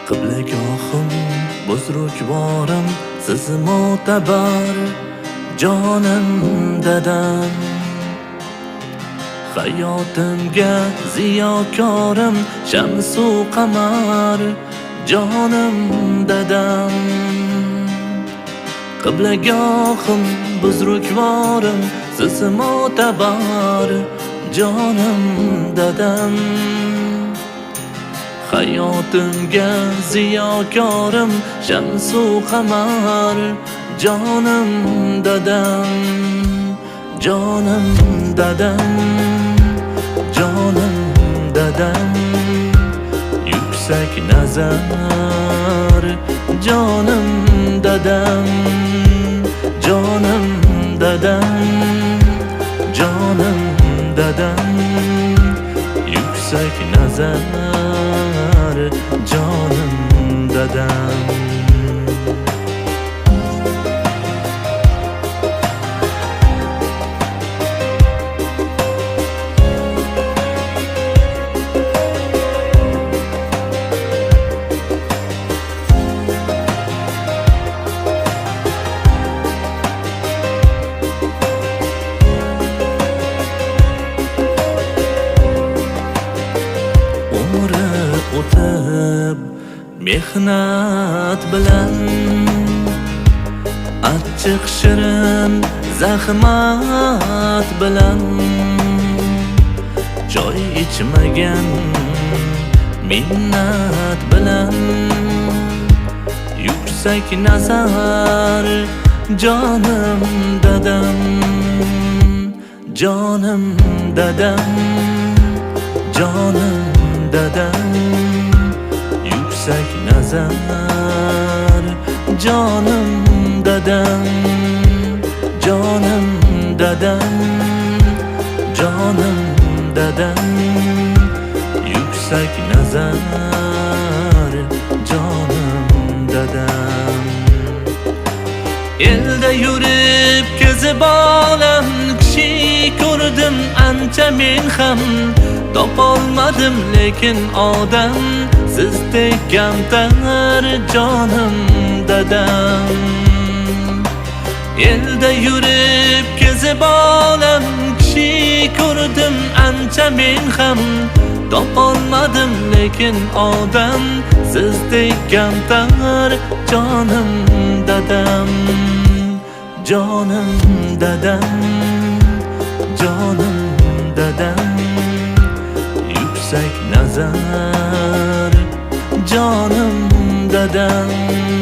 Qiblagohim buzrukvorim siz mo'tabar jonim dadam. Hayotimga ziyokorim shamsu qamar jonim dadam. Qiblagohim buzrukvorim siz mo'tabar jonim dadam. Hayotimga ziyokorim shamsu qamar jonim dadam. Jonim dadam, jonim dadam, yuksak nazar jonim dadam. Jonim dadam, jonim dadam, yuksak nazar jonim dadam. O'tib mehnat bilan achchiq shirin zahmat bilan choy ichmagan minnat bilan yuksak nazar jonim dadam. Jonim dadam, jonim dadam, yuksak nazar jonim dadam. Jonim dadam, jonim dadam, yuksak nazar jonim dadam. Elda yurib kezib olam kishi ko'rdim ancha men ham topolmadim lekin odam sizdek kamtar jonim dadam. Elda yurib kezib olam kishi ko'rdim ancha men ham topolmadim lekin odam sizdek kamtar jonim dadam. Jonim dadam, jonim dadam, yuksak nazar jonim dadam.